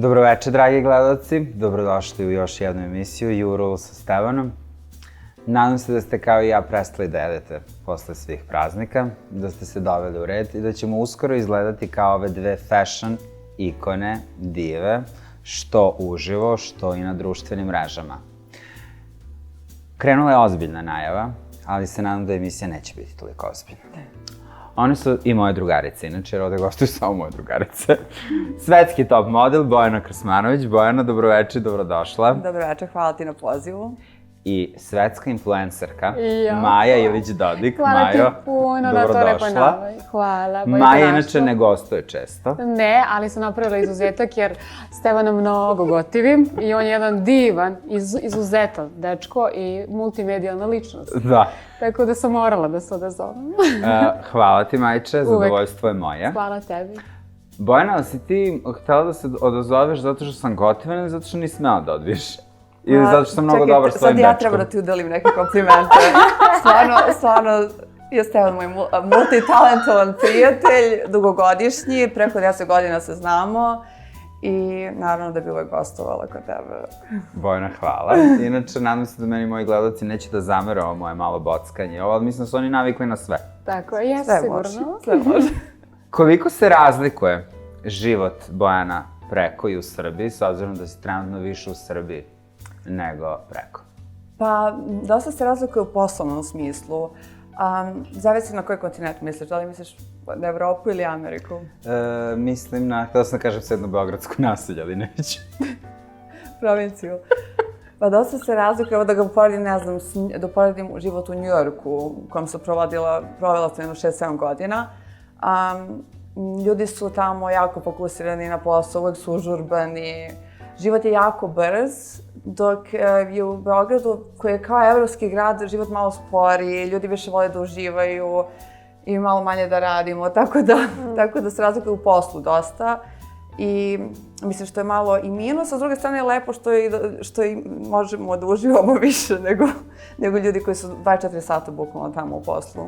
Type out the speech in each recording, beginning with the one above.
Dobroveče, dragi gledalci. Dobrodošli u još jednu emisiju Jurul sa Stevanom. Nadam se da ste kao i ja prestali da jedete posle svih praznika, da ste se doveli u red i da ćemo uskoro izgledati kao ove dve fashion ikone, dive, što uživo, što i na društvenim mrežama. Krenula je ozbiljna najava, ali se nadam da emisija neće biti toliko ozbiljna. One su i moje drugarice, inače, jer ovde gostuju samo moje drugarice. Svetski top model, Bojana Krsmanović. Bojana, dobroveče, dobrodošla. Dobroveče, hvala ti na pozivu. I svetska influencerka, Maja Ilić-Dodik. Hvala ti puno na to reponavaju. Hvala. Maja inače ne gostuje često. Ne, ali sam napravila izuzetak jer Stevana mnogo gotivim i on je jedan divan, izuzetan dečko i multimedijalna ličnost. Da. Tako da sam morala da se odazovem. Hvala ti, Majče, zadovoljstvo je moje. Hvala tebi. Bojana, ali si ti htjela da se odazoveš zato što sam gotivan ili zato što nisi smela da odbiješ? Ili zato što sam mnogo dobar s tvojim dečkom? Sad ja treba da ti udelim neke komplimente. Stvarno, je Stevan moj multitalentovan prijatelj, dugogodišnji, preko 10 godina se znamo i naravno da bi uvek gostovala kod tebe. Bojana, hvala. Inače, nadam se da meni moji gledalci neće da zamere ovo moje malo bockanje, ali mislim da su oni navikli na sve. Tako je, sigurno. Sve može. Koliko se razlikuje život Bojana preko i u Srbiji, s obzirom da si trenutno više u Srbiji nego preko? Pa, dosta se razlikuje u poslovnom smislu. Zavisi na koji kontinent misliš, da li misliš na Evropu ili Ameriku? Mislim na, htjela sam da kažem sedno beogradsku naselje, ali neću. Provinciju. Pa dosta se razlikuje, evo da ga uporedim, ne znam, da uporedim život u Njujorku, u kojem sam provela sam jedno 6-7 godina. Ljudi su tamo jako fokusirani na posao, uvek su užurbani. Život je jako brz, dok je u Beogradu, koji je kao evropski grad, život malo spori, ljudi više vole da uživaju i malo manje da radimo, tako da se razlikuje u poslu dosta. I mislim što je malo i minus, a s druge strane je lepo što i možemo da uživamo više nego ljudi koji su 24 sata bukvalno tamo u poslu.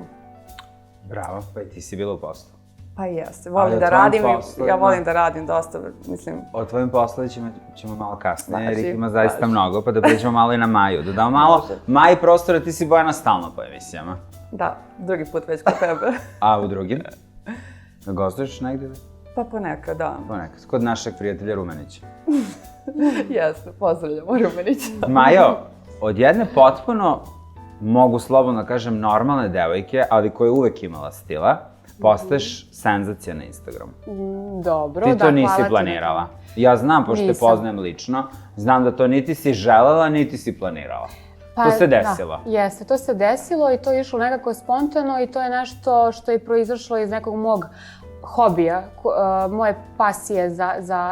Bravo, pa i ti si bila u poslu. Pa jeste, volim da radim i ja volim da radim dosta, mislim. O tvojim poslovi ćemo malo kasnije, jer ih ima zaista mnogo, pa da priđemo malo i na Maju. Da damo malo Maji prostora, ti si Bojana stalno po emisijama. Da, drugi put već kod tebe. A u drugim? Gostuješ negdje? Pa ponekad, da. Ponekad, kod našeg prijatelja Rumenića. Jeste, pozdravljamo Rumenića. Majo, od jedne potpuno, mogu slobodno kažem, normalne devojke, ali koja je uvek imala stila, postaješ senzacija na Instagramu. Dobro, da, hvala ti. Ti to nisi planirala. Ja znam, pošto te poznajem lično, znam da to niti si želela, niti si planirala. To se desilo. Da, jeste, to se desilo i to je išlo nekako spontano i to je nešto što je proizašlo iz nekog mog hobija, moje pasije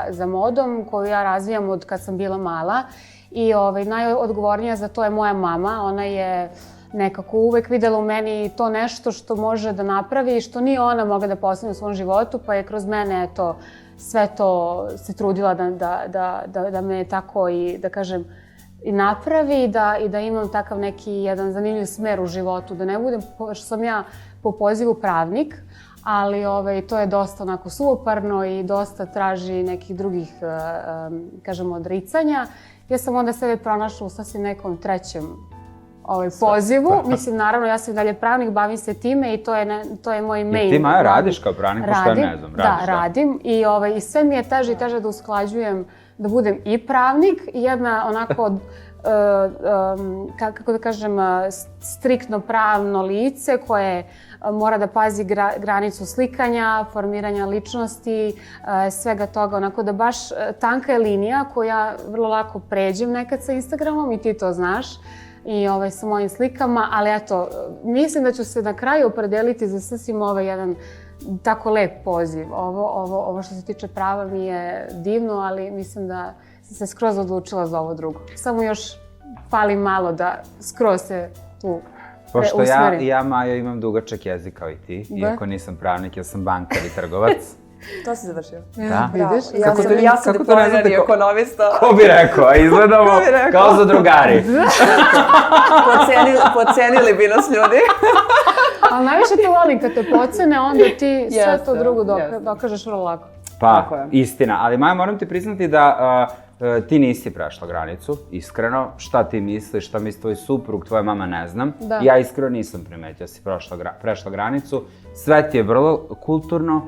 za modom koju ja razvijam od kad sam bila mala i najodgovornija za to je moja mama. Ona je nekako uvek videla u meni to nešto što može da napravi i što nije ona mogla da postigne u svom životu, pa je kroz mene sve to se trudila da me tako i, da kažem, i napravi i da imam takav neki jedan zanimljiv smer u životu, da ne budem, što sam ja po pozivu pravnik, ali to je dosta onako suvoparno i dosta traži nekih drugih, kažemo, odricanja. Ja sam onda sebe pronašla u sasvim nekom trećem pozivu. Mislim, naravno, ja sam dalje pravnik, bavim se time i to je moj main. I ti, Maja, radiš kao pravnik, pošto ne znam, radiš? Da, radim i sve mi je teže i teže da usklađujem, da budem i pravnik i jedna onako, kako da kažem, striktno pravno lice koje mora da pazi granicu slikanja, formiranja ličnosti, svega toga, onako da baš tanka je linija koju ja vrlo lako pređem nekad sa Instagramom i ti to znaš. I sa mojim slikama, ali eto, mislim da ću se na kraju opredeliti za sasvim jedan tako lep poziv. Ovo što se tiče prava mi je divno, ali mislim da sam se skroz odlučila za ovo drugo. Samo još fali malo da skroz se tu preusmerim. Pošto ja, Majo, imam dugačak jezik kao i ti, iako nisam pravnik, ja sam bankar i trgovac. To si završio. Da. Vidiš? Ja sam diplomirani ekonomista. Ko bi rekao? Izgledamo kao za drugari. Pocenili bi nas ljudi. Ali najviše te volim kad te pocene, onda ti sve to drugo dokažeš vrlo lako. Pa, Tako je. istina. Ali Maja, moram ti priznati da ti nisi prešla granicu, iskreno. Šta ti misliš, šta misli tvoj suprug, tvoja mama, ne znam. Da. Ja iskreno nisam primetio da si prešla granicu. Sve ti je vrlo kulturno,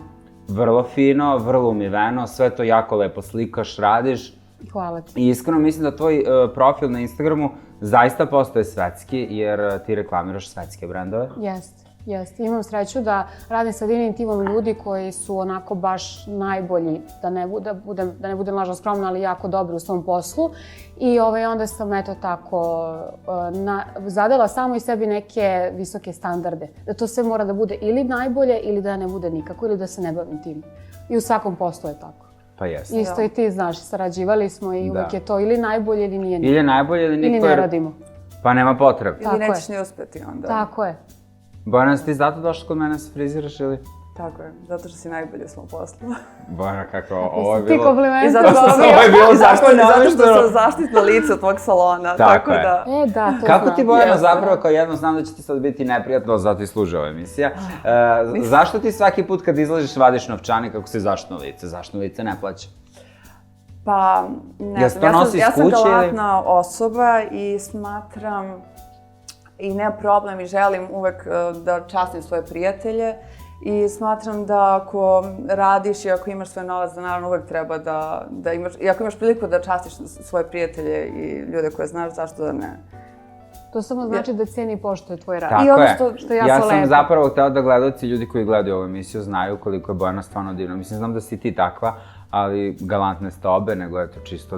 vrlo fino, vrlo umiveno, sve to jako lepo slikaš, radiš. Hvala ti. I iskreno mislim da tvoj profil na Instagramu zaista postaje svetski, jer ti reklamiraš svetske brendove. Jeste. Imam sreću da radim sa divnim timom ljudi koji su onako baš najbolji, da ne budem lažno skromna, ali jako dobri u svom poslu. I onda sam eto tako zadala samo i sebi neke visoke standarde. Da to sve mora da bude ili najbolje ili da ne bude nikako ili da se ne bavim tim. I u svakom poslu je tako. Pa jeste. Isto i ti znaš, sarađivali smo i uvek je to ili najbolje ili nije nikako. Ili najbolje ili nikako. Ili ne radimo. Pa nema potrebe. Ili nećeš ni uspeti onda. Tako je. Bojana, si ti zato došla kod mene se friziraš ili? Tako je, zato što si najbolje u svom poslu. Bojana, kako ovo je bilo... Ti komplimenti. I zato što sam zaštitno lice od tvog salona. Tako je. Da. Da, to Kako znam. ti, Bojana, zapravo, kao jedno znam da će ti sad biti neprijatno, zato i služi ova emisija. Zašto ti svaki put kad izlaziš vadiš novčanik kako si zaštitno lice? Zaštitno lice ne plaća? Pa, ne znam, ja sam galatna osoba i smatram i nema problem i želim uvek da častim svoje prijatelje i smatram da ako radiš i ako imaš svoj novac, da naravno uvek treba da imaš, i ako imaš priliku da častiš svoje prijatelje i ljude koje znaš, zašto da ne? To samo znači da ceni i poštuje tvoj rad. Tako I ono je. što Ja sam zapravo hteo da gledalci, ljudi koji gledaju ovu emisiju, znaju koliko je Bojana stvarno divna. Mislim, znam da si ti takva, ali galantne ste obe, nego eto čisto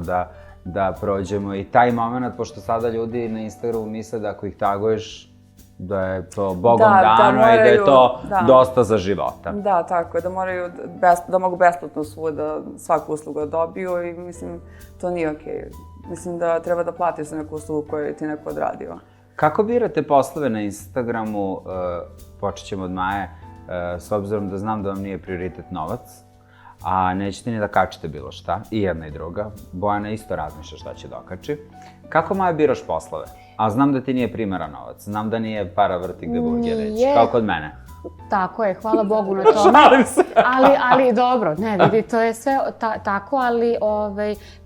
da prođemo i taj moment, pošto sada ljudi na Instagramu misle da ako ih taguješ, da je to Bogom dano i da je to dosta za života. Da, tako je, da mogu besplatno svuda svaku uslugu dobiju i mislim, to nije okej. Mislim da treba da platiš za neku uslugu koju ti neko odradio. Kako birate poslove na Instagramu, počet ćemo od Maje, s obzirom da znam da vam nije prioritet novac, a nećete ni da kačite bilo šta, i jedna i druga. Bojana isto razmišlja šta će da okači. Kako, Maja, biraš poslove? A znam da ti nije primera novac, znam da nije para vrti gde burger reći, kao kod mene. Tako je, hvala Bogu na tome. Šalim se. Ali dobro, ne vidi, to je sve tako, ali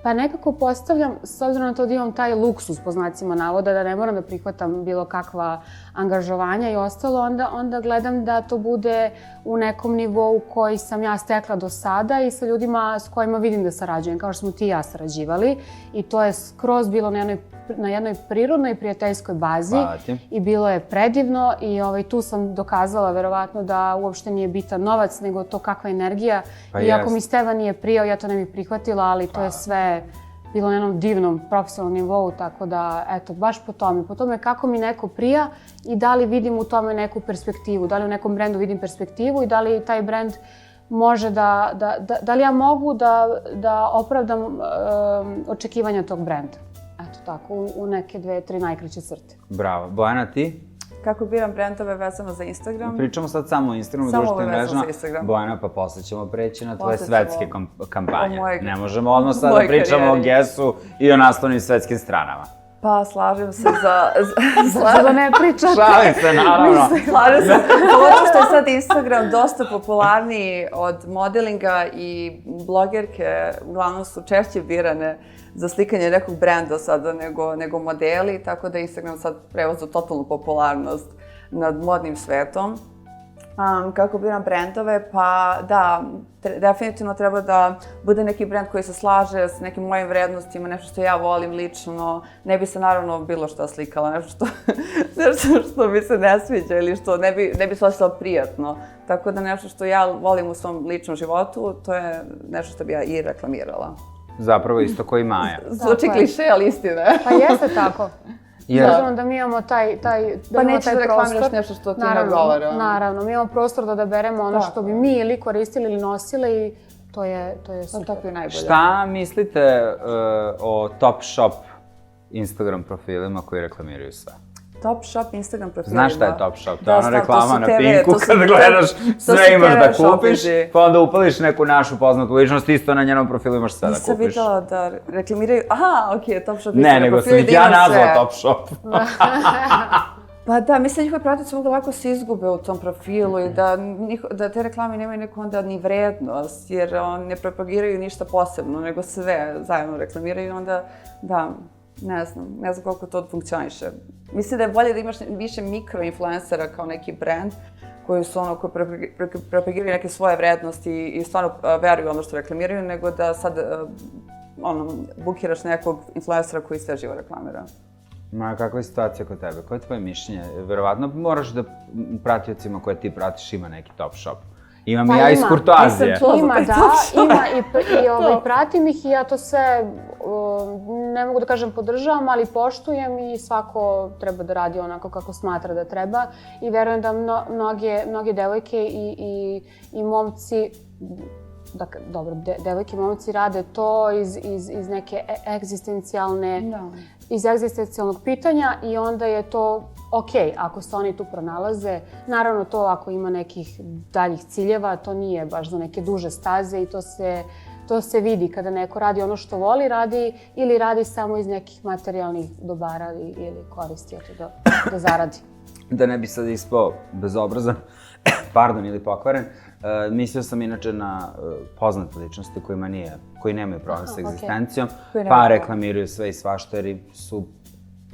pa nekako postavljam, s obzirom na to da imam taj luksus, po znacima navoda, da ne moram da prihvatam bilo kakva angažovanja i ostalo, onda gledam da to bude u nekom nivou koji sam ja stekla do sada i sa ljudima s kojima vidim da sarađujem, kao što smo ti i ja sarađivali. I to je skroz bilo na jednoj prirodnoj i prijateljskoj bazi i bilo je predivno i tu sam dokazala verovatno da uopšte nije bitan novac, nego to kakva energija. I ako mi Steva nije prijao, ja to ne bih prihvatila, ali to je sve bilo na jednom divnom profesionalnom nivou, tako da, eto, baš po tome kako mi neko prija i da li vidim u tome neku perspektivu, da li u nekom brendu vidim perspektivu i da li taj brend može da li ja mogu da opravdam očekivanja tog brenda. Eto tako, u neke 2-3 najkraće crte. Bravo. Bojana, ti? Kako biram brendove vezano za Instagram? Pričamo sad samo o Instagramu, društvenim mrežama. Bojana, pa posle ćemo preći na tvoje svetske kampanje. Ne možemo odmah sad da pričamo o Guessu i o naslovnim svetskim stranama. Pa, slažem se za... Da ne pričate. Šalim se, naravno. Slažem se. Pogotovo što je sad Instagram dosta popularniji od modelinga i blogerke, uglavnom su češće birane za slikanje nekog brenda sada nego modeli, tako da Instagram sad preuzeo totalnu popularnost nad modnim svetom. Kako biram brendove? Pa da, definitivno treba da bude neki brend koji se slaže s nekim mojim vrednostima, nešto što ja volim lično. Ne bi se naravno bilo šta slikala, nešto što mi se ne sviđa ili što ne bi se osjećala prijatno. Tako da nešto što ja volim u svom ličnom životu, to je nešto što bi ja i reklamirala. Zapravo isto koji Maja. Zvuči kliše, ali istina je. Pa jeste tako. Obzirom da mi imamo taj pa nećeš da reklamiraš nešto što ti ne odgovara. Naravno, mi imamo prostor da odaberemo ono što bi mi ili koristili ili nosile i to je super. Tako je najbolje. Šta mislite o Top Shop Instagram profilima koji reklamiraju sve? Top Shop Instagram profilima. Znaš šta je Top Shop? To je ona reklama na Pinku kad gledaš sve imaš da kupiš, pa onda upališ neku našu poznatu ličnost, isto na njenom profilu imaš sve da kupiš. Nisam videla da reklamiraju, aha, okej, Top Shop Instagram profili da imam sve. Ne, nego sam ja nazvao Top Shop. Pa da, mislim da njihovi pratioci mogu lako se izgube u tom profilu i da te reklame nemaju neku onda ni vrednost, jer ne propagiraju ništa posebno, nego sve zajedno reklamiraju i onda, da, ne znam koliko to funkcioniše. Mislim da je bolje da imaš više mikroinfluencera kao neki brand koji propagiraju neke svoje vrednosti i stvarno veruju ono što reklamiraju, nego da sad bukiraš nekog influencera koji sve živo reklamira. Ma, kakva je situacija kod tebe? Koje je tvoje mišljenje? Verovatno moraš da pratiocima koje ti pratiš ima neki top shop. Imam i ja iz kurtoazije. Ima, da, ima i pratim ih i ja to sve, ne mogu da kažem podržavam, ali poštujem i svako treba da radi onako kako smatra da treba. I verujem da mnoge devojke i momci, dobro, devojke i momci rade to iz neke iz egzistencijalnog pitanja i onda je to okej, ako se oni tu pronalaze. Naravno to ako ima nekih daljih ciljeva, to nije baš za neke duže staze i to se vidi kada neko radi ono što voli radi ili radi samo iz nekih materijalnih dobara ili koristi da zaradi. Da ne bi sad ispao bezobrazan, ili pokvaren, mislio sam inače na poznate ličnosti koji nemaju problem sa egzistencijom, pa reklamiraju sve i svašta jer su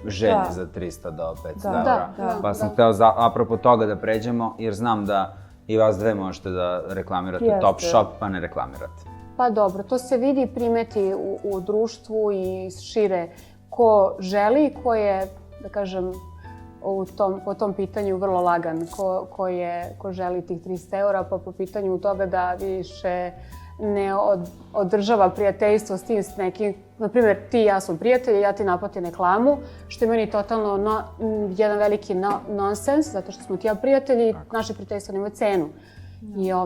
željni za 300 do 500 eura. Pa sam hteo apropo toga da pređemo, jer znam da i vas dve možete da reklamirate top shop, pa ne reklamirate. Pa dobro, to se vidi i primeti u društvu i šire ko želi, ko je, da kažem, po tom pitanju vrlo lagan, ko želi tih 300 eura, pa po pitanju toga da više ne održava prijateljstvo s tim nekim, na primjer ti i ja smo prijatelji, ja ti naplatim reklamu, što je meni totalno jedan veliki nonsens, zato što smo ti ja prijatelji, naše prijateljstvo nema cenu.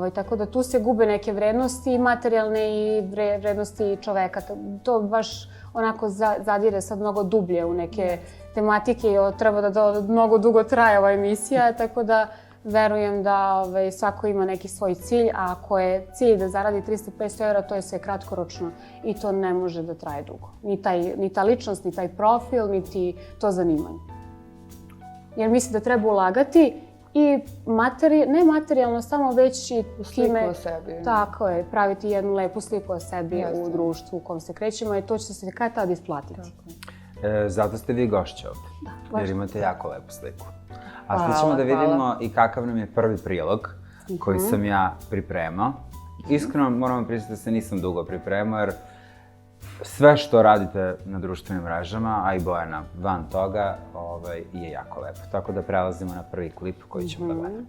I tako da tu se gube neke vrednosti, materijalne i vrednosti čoveka. To baš onako zadire sad mnogo dublje u neke tematike i treba da mnogo dugo traje ova emisija, tako da verujem da svako ima neki svoj cilj, a ako je cilj da zaradi 300-500 eura, to je sve kratkoročno i to ne može da traje dugo. Ni ta ličnost, ni taj profil, niti to zanimanje. Jer mislim da treba ulagati i ne materijalno, samo već i sliku o sebi. Tako je, praviti jednu lepu sliku o sebi u društvu u kom se krećemo i to će se kad tad isplatiti. Zato ste vi gošće ovdje, jer imate jako lepu sliku. A sad ćemo da vidimo i kakav nam je prvi prilog koji sam ja pripremao. Iskreno moram vam priznati da se nisam dugo pripremao, jer sve što radite na društvenim mrežama, a i Bojana van toga, je jako lepo. Tako da prelazimo na prvi klip koji ćemo da gledamo.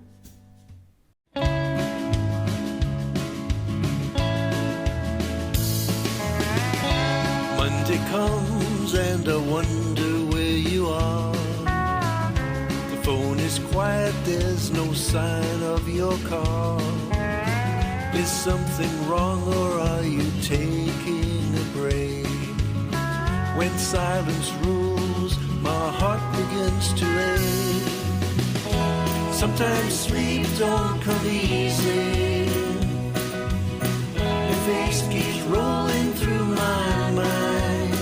Monday comes and I wonder where you are. The phone is quiet, there's no sign of your call. Is something wrong or are you taking a break? When silence rules, my heart begins to ache. Sometimes sleep don't come easy. Your face keeps rolling through my mind.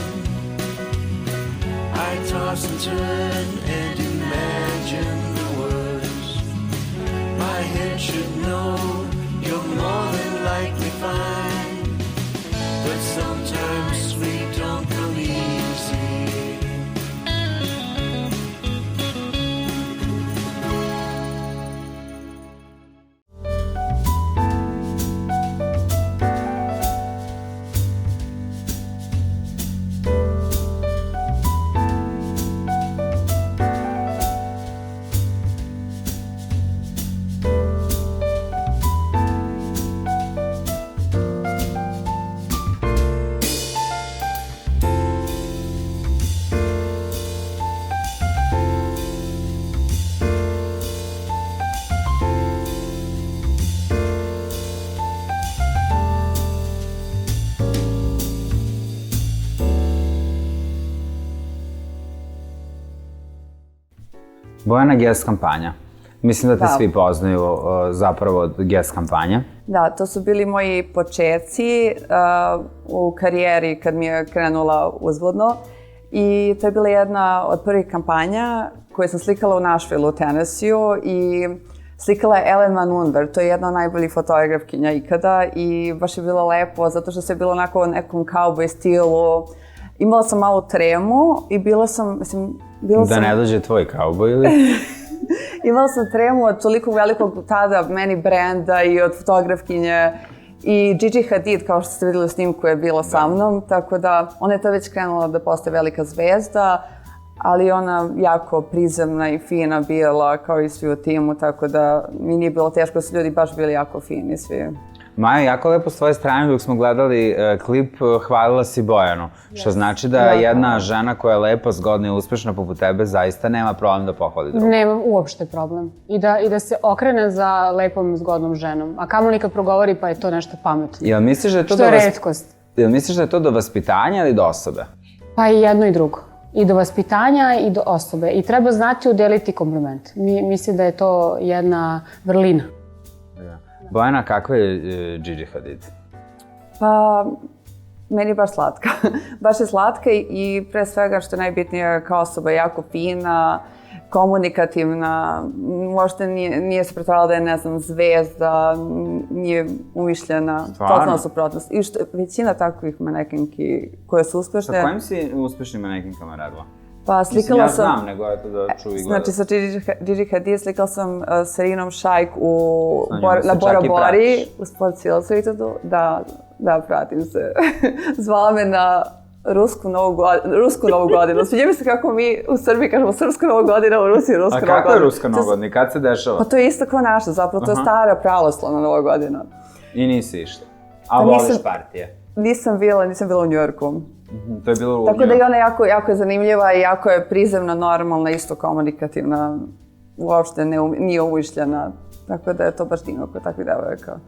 I toss and turn and imagine the worst. My head should know you're more than likely fine, but sometimes sleep don't come easy. Bojana Guess kampanja. Mislim da te svi poznaju zapravo od Guess kampanje. Da, to su bili moji početci u karijeri kad mi je krenula uzvodno. I to je bila jedna od prvih kampanja koje sam slikala u Nashville u Tennessee-u i slikala je Ellen Van Under, to je jedna od najboljih fotografkinja ikada i baš je bilo lepo zato što se bilo onako u nekom cowboy stilu. Imala sam malu tremu i bila sam... Da ne dođe tvoj kauboj ili? Imala sam tremu od toliko velikog tada meni brenda i od fotografkinje i Gigi Hadid, kao što ste vidjeli u snimku, je bila sa mnom, tako da ona je to već krenula da postaje velika zvezda, ali ona jako prizemna i fina bila, kao i svi u timu, tako da mi nije bilo teško, da su ljudi baš bili jako fini svi. Maja, jako lepo s tvoje strane, dok smo gledali klip, hvalila si Bojanu, što znači da jedna žena koja je lepa, zgodna i uspešna poput tebe zaista nema problem da pohvali drugu. Nemam uopšte problem. I da se okrene za lepom, zgodnom ženom. A kamoli kad progovori pa je to nešto pametno. Jel misliš da je to što je retkost. Jel misliš da je to do vaspitanja ili do osobe? Pa i jedno i drugo. I do vaspitanja i do osobe. I treba znati udeliti kompliment. Mislim da je to jedna vrlina. Bojana, kakva je Gigi Hadid? Pa, meni je baš slatka. Baš je slatka i pre svega što je najbitnije kao osoba, jako fina, komunikativna, možda nije se pretvarala da je, ne znam, zvezda, nije umišljena, totalna suprotnost. I što većina takvih manekenki koje su uspešne... Sa kojim si uspešnim manekenkama radila? Pa slikala sam... Ja znam, nego je to da čuvi gleda. Znači, sa Gigi Hadid slikala sam s Irinom Šajk na Bora Bori, u Sports Illustratedu. Da, pratim se. Zvala me na Rusku novu godinu. Sviđa mi se kako mi u Srbiji kažemo Srpsku novu godinu, u Rusiji Rusku novu godinu. A kako je Ruska nova godina? Kad se dešava? Pa to je isto kao naša, zapravo to je stara pravoslavna nova godina. I nisi išla? A voliš partije? Nisam bila u Njujorku. To je bilo u Njujorku. Tako da i ona jako je zanimljiva i jako je prizemna, normalna, isto komunikativna. Uopšte nije umišljena. Tako da je to baš divno kod takvih devojaka.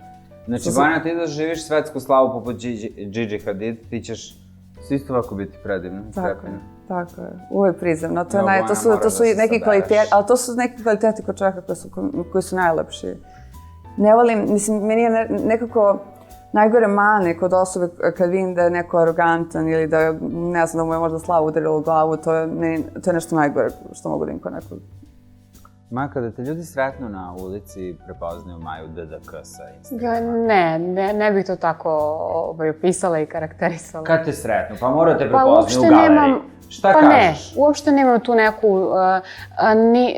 Znači, Bojana, ti da živiš svetsku slavu poput Gigi Hadid, ti ćeš isto ovako biti predivna. Tako je. Uvijek prizemna. To su neki kvaliteti, ali to su neki kvaliteti kod čovjeka koji su najlepši. Ne volim, mislim, meni je nekako najgore mane kod osobe kad vidim da je neko arogantan ili da, ne znam, da mu je možda slava udarila u glavu, to je nešto najgore što mogu da im kod nekog. Maja, kada te ljudi sretnu na ulici, prepoznaju Maju DDK sa Instagrama? Ne bih to tako opisala i karakterisala. Kad te sretnu? Pa morate prepoznaju u galeriji. Šta kažeš? Ne, uopšte nemam tu neku,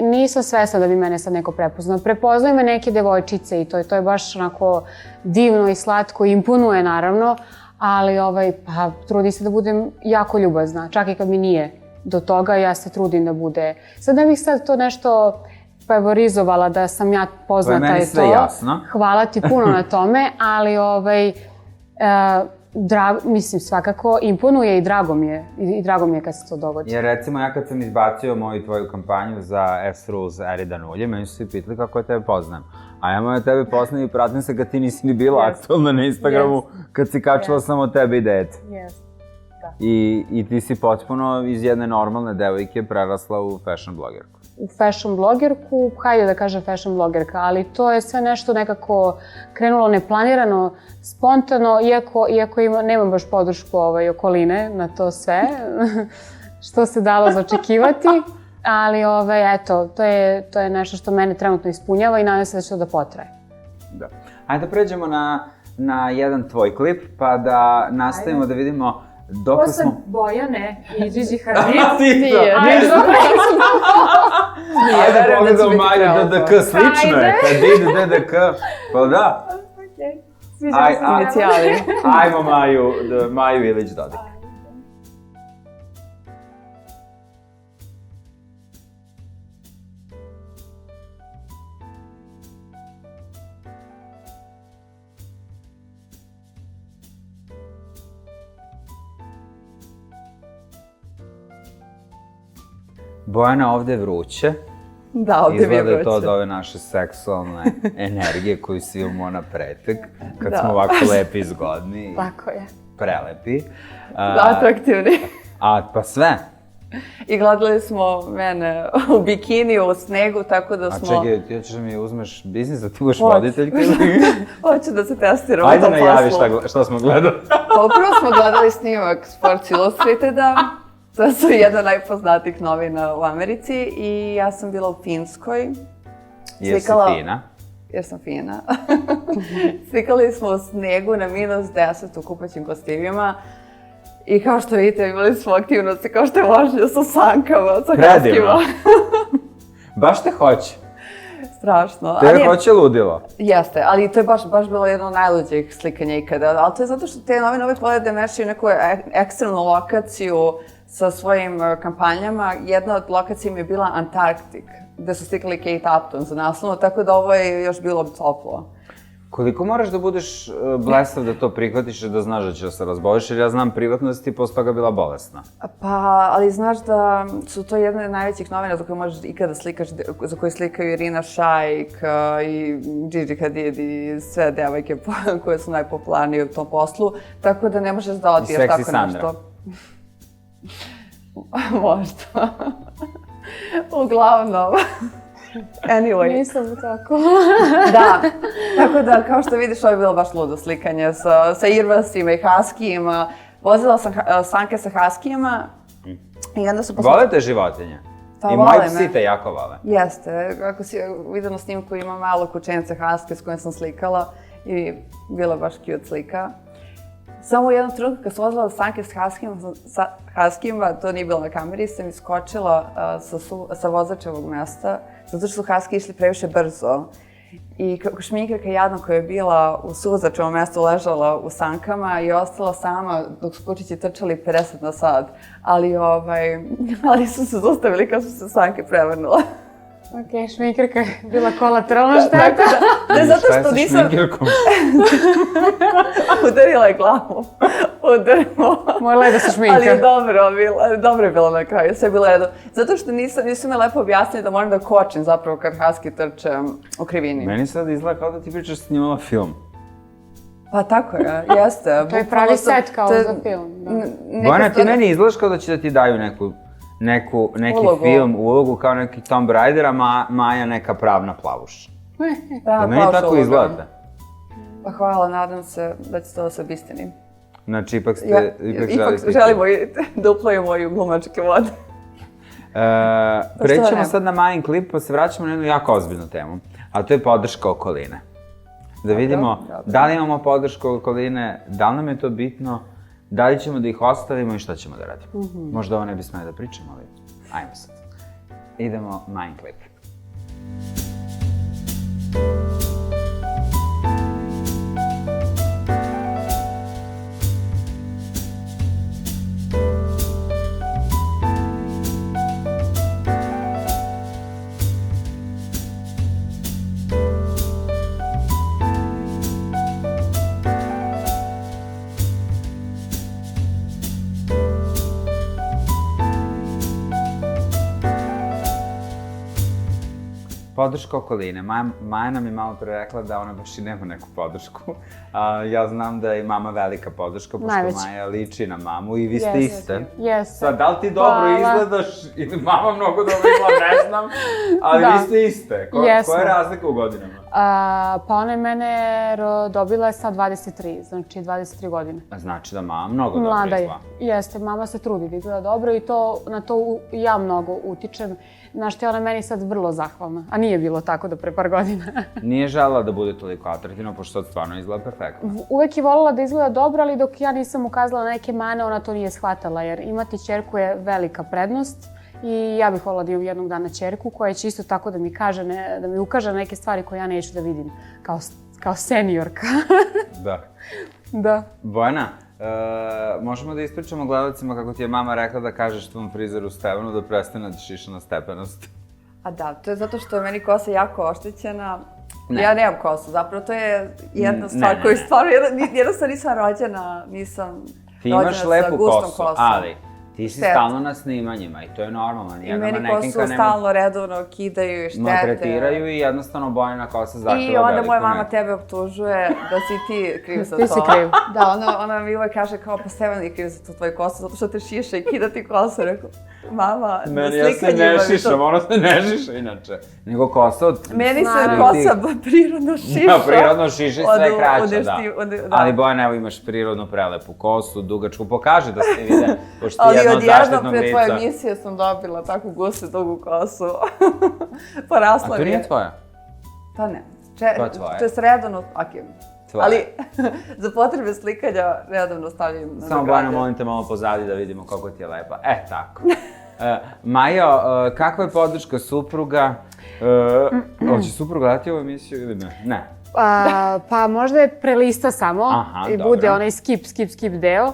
nisam svesna da bi mene sad neko prepoznao. Prepoznaju me neke devojčice i to je baš onako divno i slatko, imponuje naravno, ali pa trudim se da budem jako ljubazna, čak i kad mi nije do toga, ja se trudim da bude. Sad ne bih sad to nešto favorizovala da sam ja poznata i to. To je meni sve jasno. Hvala ti puno na tome, ali mislim, svakako imponuje i drago mi je kad se to dogodi. Jer recimo ja kad sam izbacio moju tvoju kampanju za S-Rules Eridan ulje, meni su svi pitali kako je tebe poznam. A ja moja tebe poznam i pratim se kad ti nisi ni bila aktualna na Instagramu, kad si kačila samo tebe i dete. I ti si potpuno iz jedne normalne devojke prerasla u fashion blogerku. U fashion blogerku, hajde da kažem fashion blogerka, ali to je sve nešto nekako krenulo neplanirano, spontano, iako nemam baš podršku okoline na to sve, što se dalo za očekivati, ali eto, to je nešto što mene trenutno ispunjava i nadam se da će to da potraje. Da. Ajde da pređemo na jedan tvoj klip, pa da nastavimo da vidimo dok smo... Posle Bojane i Gigi Hadid. Ajde pogledamo Maju DDK, slično je, Hadid DDK, pa da. Sviđa se inicijali. Ajmo Maju Ilić Dodik. Bojana, ovde je vruće. Da, ovde mi je vruće. Izgleda to od ove naše seksualne energije koju svi imamo na pretek, kad smo ovako lepi i zgodni. Tako je. Prelepi. Atraktivni. Pa sve. I gledali smo mene u bikiniju, u snegu, tako da smo... A čekaj, ti hoćeš da mi uzmeš biznis, da ti budeš voditeljka ili... Hoću da se testiramo u tom poslu. Ajde najavi šta smo gledali. Upravo smo gledali snimak Sports Illustrateda To su jedna od najpoznatijih novina u Americi i ja sam bila u Finskoj. Jesi fina? Jer sam fina. Slikali smo u snegu na -10 u kupaćim kostimima. I kao što vidite, imali smo aktivnosti kao što je vožnja sa sankama, sa haskima. Baš te hoće. Strašno. Tebe hoće ludilo. Jeste, ali to je baš bilo jedno od najluđih slikanja ikada. Ali to je zato što te novine uvijek vole da mešaju neku ekstremnu lokaciju sa svojim kampanjama. Jedna od lokacija mi je bila Antarktik, gde su slikali Kate Upton za naslovno, tako da ovo je još bilo toplo. Koliko moraš da budeš blesav da to prihvatiš i da znaš da će da se razboliš, jer ja znam privatno da si ti posle toga bila bolesna. Pa, ali znaš da su to jedne od najvećih novina za koje možeš ikada slikaš, za koje slikaju Irina Šajk i Gigi Hadid i sve devojke koje su najpopularnije u tom poslu, tako da ne možeš da odbiješ tako nešto. I Seksi Sandra. Možda. Uglavnom. Anyway. Nisam tako. Da, tako da, kao što vidiš, ovo je bilo baš ludo slikanje sa irvasima i haskijima. Vozila sam sanke sa haskijima i onda su Vole te životinje? Pa i vole moji me. psi te jako vole. Jeste, ako si vidio na snimku ima malo kućence haske s kojim sam slikala i bila baš cute slika. Samo u jednom trenutku kad sam vozila sanke sa haskijima, to nije bilo na kameri, sam iskočila sa vozačevog mesta, zato što su haski išli previše brzo. I šminkerka jadna koja je bila u suvozačevom mestu ležala u sankama i ostala sama dok su kučići trčali 50 na sat. Ali su se zaustavili kad su se sanke prevrnule. Ok, šminkerka je bila kolateralna šteta. Ne, zato Šta je što sa nisam... šminkerkom? Udarila je glavu. Morala je da se šminka. Ali je dobro je bilo na kraju, sve je bilo jedno. Zato što nisu me lepo objasnili da moram da kočim zapravo kad haski trče u krivini. Meni sad izgleda kao da ti pričaš snimala film. Pa tako je, jeste. To je pravi set kao za film. Bojana, ti meni izgledaš kao da će da ti daju neki film, ulogu kao neki Tomb Raider, a Maja neka pravna plavuša. Da meni tako izgledate. Pa hvala, nadam se da će to da se obistini. Znači, ipak želimo da uplaju moju glumačke vode. Prećemo sad na Majin klip, pa se vraćamo na jednu jako ozbiljnu temu, a to je podrška okoline. Da vidimo da li imamo podršku okoline, da li nam je to bitno, da li ćemo da ih ostavimo i šta ćemo da radimo. Možda ovo ne bi smeli da pričamo, ali ajmo sad. Idemo Majin klip. Podrška okoline. Maja nam je malo pre rekla da ona baš i nema neku podršku. Ja znam da je mama velika podrška, pošto Maja liči na mamu i vi ste iste. Jeste. Sad, da li ti dobro izgledaš ili mama mnogo dobro izgleda, ne znam, ali vi ste iste. Koja je razlika u godinama? Pa ona je mene dobila je sad 23, znači 23 godine. Znači da mama mnogo dobro izgleda. Mlada je. Jeste, mama se trudi da izgleda dobro i na to ja mnogo utičem. Na što je ona meni sad vrlo zahvalna, a nije bilo tako do pre par godina. Nije želela da bude toliko atraktivna, pošto sad stvarno izgleda perfektno. Uvek je voljela da izgleda dobro, ali dok ja nisam ukazala na neke mane, ona to nije shvatala, jer imati ćerku je velika prednost. I ja bih voljela da imam jednog dana ćerku koja će isto tako da mi kaže, da mi ukaže na neke stvari koje ja neću da vidim kao seniorka. Da. Da. Bojana, možemo da ispričamo gledalcima kako ti je mama rekla da kažeš tvom frizeru Stevanu da prestane da šiša na stepenost. A da, to je zato što je meni kosa jako oštećena. Ja nemam kosu, zapravo to je jedna stvar koju stvarno, jednostavno nisam rođena, Ti imaš lepu kosu, ali ti si stalno na snimanjima i to je normalno. I meni kosu stalno redovno kidaju i štete. Maltretiraju i jednostavno Bojana kosa zahteva veliku I onda moja mama tebe optužuje da si ti kriv za to. Ti si kriv. Da, ona mi uvek kaže kao pa Stevan je kriv za tu tvoju kosu, zato što te šiša i kida ti kosu, rekao. Mama, Meni ja se ne šišam, ono se ne šiša inače. Nego kosa od... Meni se Naravno. kosa prirodno šiša. Da, prirodno šiša i sve kraća, da. da. Ali Bojana, evo imaš prirodno prelepu kosu, dugačku, pokaži da se vide, pošto Ali ti jedna od odjednom zaštitnog pre tvoje lica. emisije sam dobila takvu gustu dugu kosu. Porasla A to mi je. nije tvoja? Pa ne. To je tvoje. To je redovno, okej. Tvoje. Ali za potrebe slikanja redovno stavljam na Samo nogade. Bojana, molim te malo pozadi da vidimo kako ti je lepa. Tako. Majo, kakva je podrška supruga? Hoće supruga dati ovu emisiju ili ne? Ne. Pa možda je prelista samo Aha, i dobro. bude onaj skip deo.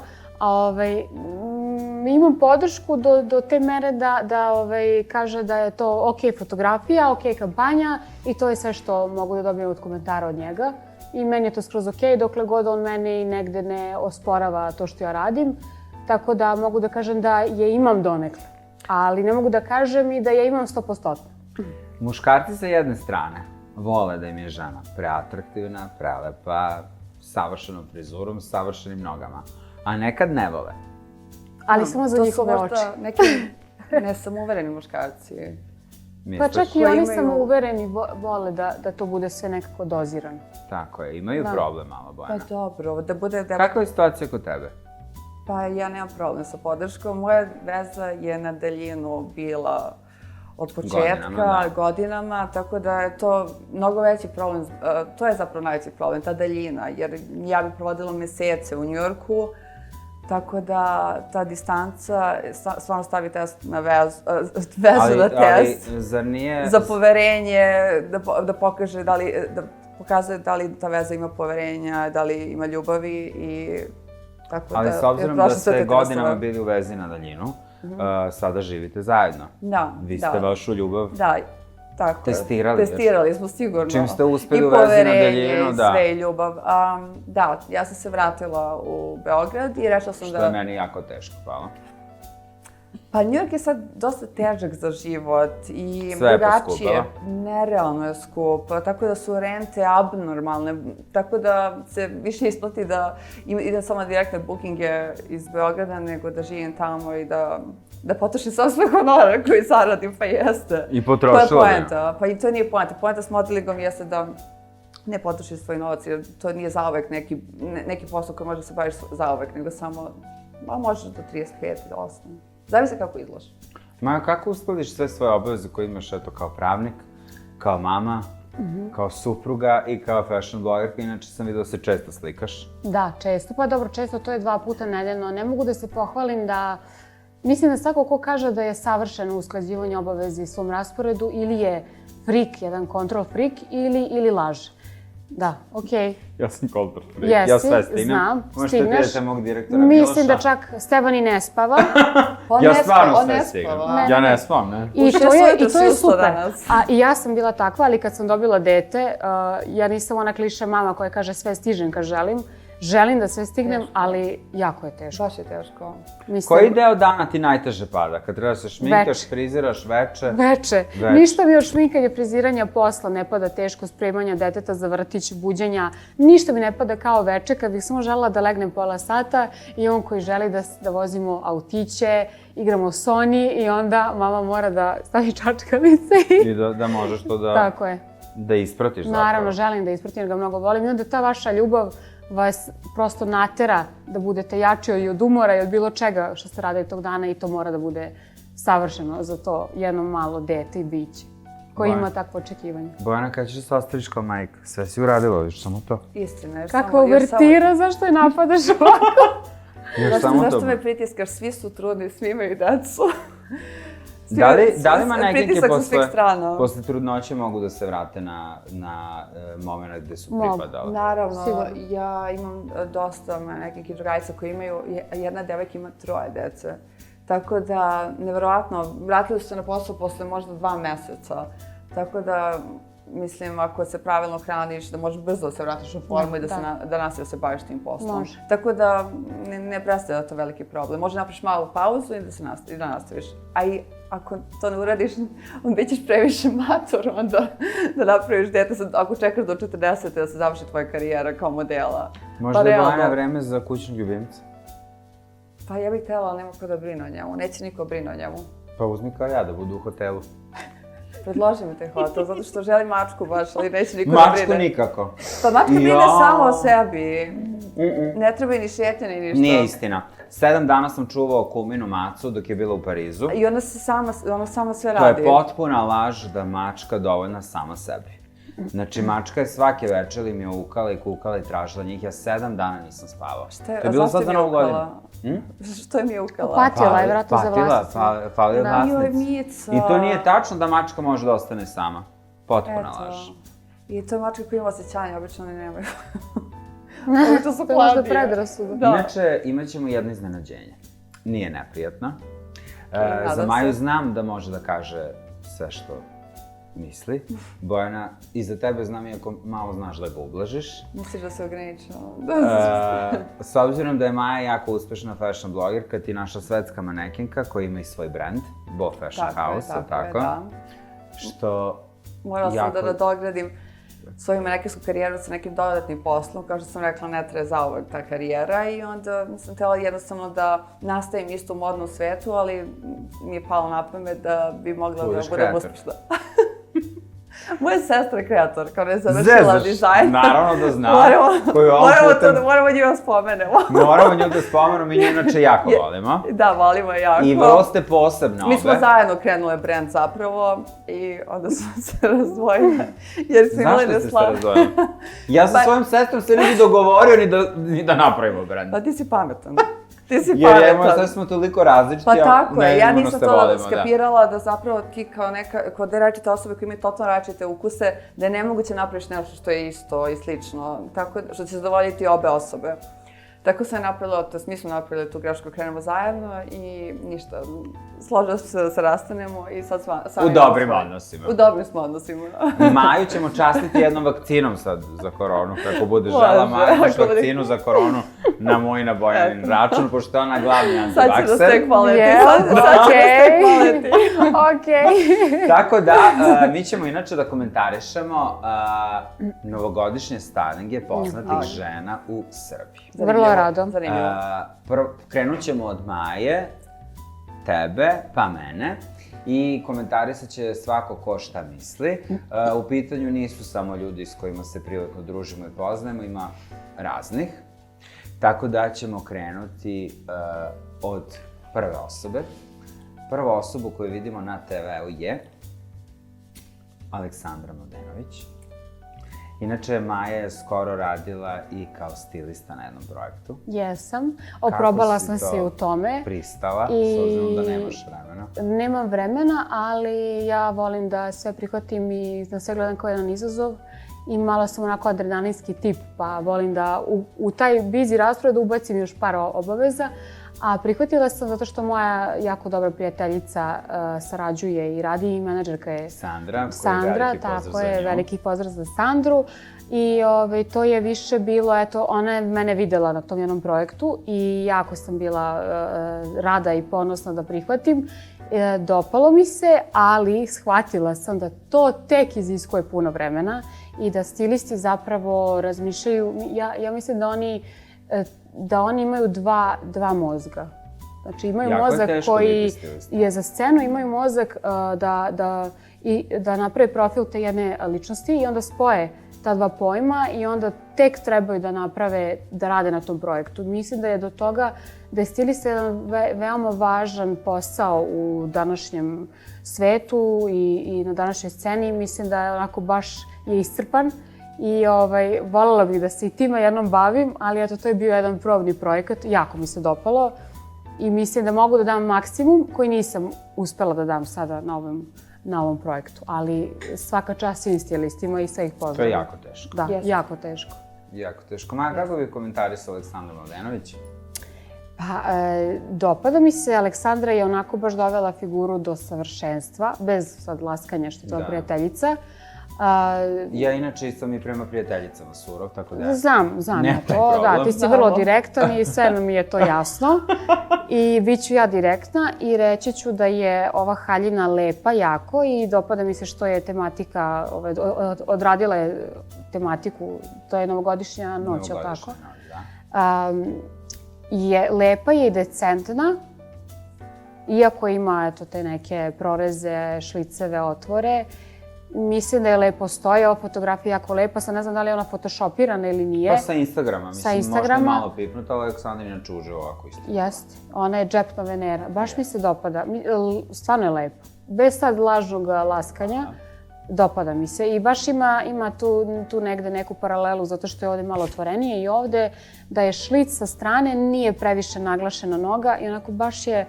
Imam podršku do te mere da kaže da je to ok fotografija, ok kampanja i to je sve što mogu da dobijem od komentara od njega. I meni je to skroz ok, dokle god on meni negde ne osporava to što ja radim. Tako da mogu da kažem da je imam donekle, ali ne mogu da kažem i da je imam 100%. Muškarci sa jedne strane vole da im je žena preatraktivna, prelepa, savršenom frizurom, savršenim nogama, a nekad ne vole. Ali samo za njihove oči. To su možda neki nesamouvereni muškarci. Misliš? Pa čak i koji oni imaju- samouvereni vole da to bude sve nekako dozirano. Tako je, imaju Da. problem malo, Pa Bojana. dobro, da bude... Kakva je situacija kod tebe? Pa ja nemam problem sa podrškom. Moja veza je na daljinu bila od početka, godinama, tako da je to mnogo veći problem. To je zapravo najveći problem, ta daljina, jer ja bih provodila mesece u Njujorku, tako da ta distanca stvarno stavi test na vezu na test. Ali, zar nije... Za poverenje, da pokaže da pokazuje da li ta veza ima poverenja, da li ima ljubavi i tako da... Ali s obzirom da ste godinama bili u vezi na daljinu, sada živite zajedno. Da, Vi ste vašu ljubav Da, tako testirali još. Testirali smo sigurno. Čim ste uspeli u vezi na daljinu, da. I sve, i ljubav. Da, ja sam se vratila u Beograd i rešila sam Što da... je meni jako teško palo. Pa New York je sad dosta težak za život i Sve je drugačije. poskupelo. Nerealno je skup, tako da su rente abnormalne, tako da se više isplati da idem samo direktne bookinge iz Beograda nego da živim tamo i da potrošim sam svoj honorar koji zaradim, pa jeste. I potrošila To je ga. poenta, pa i to nije poenta. Poenta s modelingom jeste da ne potrošiš svoj novac, jer to nije zauvek neki posao koji može se baviš zauvek, nego samo, možeš do 35 ili 8. Zavisi kako izgledaš. Maja, kako uskladiš sve svoje obaveze koje imaš eto kao pravnik, kao mama, kao supruga i kao fashion blogerka? Inače sam vidio da se često slikaš. Da, često. Pa dobro, često to je 2 puta nedeljno. Ne mogu da se pohvalim da... Mislim da svako ko kaže da je savršeno usklađivanje obavezi svom rasporedu ili je freak, jedan control freak, ili laže. Da, okej. Ja sam control freak. Jesi, Ja sve stignem. znam, Možete stigneš. pitati mog direktora Miloša. Mislim da čak Stevan i ne spava. Ja stvarno on sve ne stignem. spava. Ja ne spavam, ne. I Ušla to svoje je prisustvo super. danas. I ja sam bila takva, ali kad sam dobila dete, ja nisam ona kliše mama koja kaže sve stižem kad želim. Želim da sve stignem, ali jako je teško. Baš je teško. Mislim, Koji deo dana ti najteže pada? Kad treba da se šminkaš, Veče. friziraš, veče? Veče. Ništa mi od šminkanja, friziranja, posla ne pada teško, spremanja deteta za vrtić, buđenja. Ništa mi ne pada kao veče kad bih samo želela da legnem pola sata i on koji želi da vozimo autiće, igramo Sony i onda mama mora da stavi čačkalice I da možeš to da... Tako je. Da ispratiš zapravo. Naravno, želim da ispratim jer ga mnogo volim i onda ta vaša ljubav vas prosto natera da budete jači i od umora i od bilo čega što ste radili tog dana i to mora da bude savršeno za to jedno malo dete i biće koje ima takvo očekivanje. Bojana, kada ćeš se ostaviš kao majka? Sve si uradila, još samo to. Istina. Kakva uvertira, zašto je napadaš ovako? Još samo to. Zašto me pritiskaš? Svi su trudni, svi imaju decu. Da li ima nekinke Pritisak sa svih strana. posle trudnoće mogu da se vrate na moment gde su Mogu. pripadale? Naravno, Sigurno. ja imam dosta nekih drugarica koji imaju, jedna devojka ima 3 dece. Tako da, nevjerovatno, vratili su se na posao posle možda 2 meseca. Tako da, mislim, ako se pravilno hraniš, da možeš brzo da se vratiš u formu i da nastaviš da se baviš tim poslom. Može. Tako da, ne predstavlja to veliki problem. Može napraviš malu pauzu i da nastaviš. A i ako to ne uradiš, onda ćeš previše mator, onda da napraviš dete, ako čekaš do 40 da se završi tvoja karijera kao modela. Možda je Bojana vreme za kućnog ljubimca? Pa ja bih htjela, ali nema ko da brine o njemu. Neće niko brine o njemu. Pa uzmi kao ja da budu u hotelu. Predloži mi taj hotel, zato što želim mačku baš, ali neće niko da brine. Mačku nikako. Pa mačka brine Ja. samo o sebi. Ne treba ni šetnje, ni ništa. Nije istina. 7 dana sam čuvao kuminu macu dok je bila u Parizu. I ona se sama sve To radi. je potpuna laž da mačka dovoljna sama sebi. Znači, mačka je svake večeri mi je ukala i kukala i tražila njih. Ja 7 dana nisam spavao. Šta je, To je bilo zašto sad za mi je Novu godinu. ukala? Što je mi je ukala? Patila je vratno za Patila, vlasnicu. falio Da. vlasnici. Joj, Mica. I to nije tačno da mačka može da ostane sama. Potpuna laž. I to je mačka koja ima osjećanja, obično oni nemaju. Ovi to su To je možda pladije. predrasuda. Da. Inače, imat ćemo jedno iznenađenje. Nije neprijatno. nadam Za se. Maju znam da može da kaže sve što misli. Bojana, i za tebe znam, iako malo znaš da ga ublažiš. Misliš da se ograničila? S obzirom da je Maja jako uspešna fashion blogerka, ti naša svetska manekinka koja ima i svoj brand, Bo Fashion House, tako? da. Što Morala sam da jako- nadogradim svoju manekinsku karijeru sa nekim dodatnim poslom. Kao što sam rekla, ne treba zauvek ta karijera i onda sam htjela jednostavno da nastavim isto u modnom svetu, ali mi je palo na pamet da bi mogla da Budeš budem kreator. uspešna. Moja sestra je kreator, kao ne završila Zezaš, dizajn. naravno da znam. Moramo, Koju ovom moramo, putem- to, moramo njima spomenemo. Moramo nju da spomenemo, mi nju inače jako volimo. Da, volimo je jako. I vrlo ste posebne obe. Mi smo zajedno krenule brand zapravo i onda smo se razdvojile jer smo imali Zašto ste se razdvojili? Ja sa Pa- svojom sestrom se ne bi dogovorio ni da napravimo brand. Pa ti si pametan. Ti si Jer ja i moja pametan. sestra smo toliko različiti, Pa tako je, ja neizmjerno nisam se to volimo, skapirala da zapravo ti kao dve različite osobe koje imaju totalno različite ukuse, da je nemoguće napraviš nešto što je isto i slično, tako što će zadovoljiti obe osobe. Tako sam napravila, to mi smo napravili tu grešku, krenemo zajedno i ništa, složila smo se da se rastanemo i sad U dobrim odnosima. U dobrim smo odnosima. Maju ćemo častiti jednom vakcinom sad za koronu, kako bude Može, žela Maja, imaš ako bude- vakcinu za koronu na moj i na Bojanin Eto. račun, pošto je ona glavni Sad će nas antivakser. tek paleti, Jel? sad će nas tek paleti. Okej. Tako da, mi ćemo inače da komentarišemo novogodišnje staninge poznatih žena u Srbiji. Vrlo rado. Zanimljivo. Krenut ćemo od Maje, tebe, pa mene. I komentarisat će svako ko šta misli. U pitanju nisu samo ljudi s kojima se privatno družimo i poznajemo, ima raznih. Tako da ćemo krenuti od prve osobe. Prva osoba koju vidimo na TV-u je Aleksandra Mladenović. Inače, Maja je skoro radila i kao stilista na jednom projektu. Jesam. Oprobala Kako si sam to se u tome. pristala, I- s obzirom da nemaš vremena? Nemam vremena, ali ja volim da sve prihvatim i da sve gledam kao jedan izazov. I malo sam onako adrenalinski tip, pa volim da u taj busy raspored ubacim još par obaveza. A prihvatila sam zato što moja jako dobra prijateljica sarađuje i radi i menadžerka je Sandra, Sandra, veliki pozdrav tako za je, nju. veliki pozdrav za Sandru. I to je više bilo, eto, ona je mene videla na tom jednom projektu i jako sam bila rada i ponosna da prihvatim. Dopalo mi se, ali shvatila sam da to tek iziskuje puno vremena i da stilisti zapravo razmišljaju, ja mislim da oni imaju dva mozga. Znači imaju Jako je mozak teško koji biti stilista. je za scenu, imaju mozak da naprave profil te jedne ličnosti i onda spoje ta dva pojma i onda tek trebaju da naprave, da rade na tom projektu. Mislim da je do toga, da je stilista jedan veoma važan posao u današnjem svetu i na današnjoj sceni. Mislim da je onako baš je iscrpan i voljela bih da se i time jednom bavim, ali eto, to je bio jedan probni projekat, jako mi se dopalo i mislim da mogu da dam maksimum koji nisam uspela da dam sada na ovom projektu, ali svaka čast svim stilistima i sve ih pozdravim. To je jako teško. Da, Jeste. jako teško. Jako teško. Maja, kako bi komentarisao Aleksandra Mladenović? Pa, dopada mi se, Aleksandra je onako baš dovela figuru do savršenstva, bez sad laskanja što je to Da. prijateljica. Ja inače sam i prema prijateljicama surov, tako da... Znam Nema ja taj to, da, problem. ti si vrlo direktan i sve mi je to jasno. I bit ću ja direktna i reći ću da je ova haljina lepa jako i dopada mi se što je tematika, odradila je tematiku, to je novogodišnja noć, jel tako? Novogodišnja noć, da. Lepa je i decentna iako ima eto, te neke proreze, šliceve, otvore, mislim da je lepo stoji. Ova fotografija je jako lepa, sad ne znam da li je ona photoshopirana ili nije. Pa sa Instagrama, Sa mislim, Instagrama. možda je malo pipnuta, ali Aleksandrina čuže ovako isto. Jeste, ona je džepna Venera, baš mi se dopada, stvarno je lepo. Bez sad lažnog laskanja, dopada mi se i baš ima tu negde neku paralelu, zato što je ovde malo otvorenije i ovde da je šlic sa strane, nije previše naglašena noga i onako baš je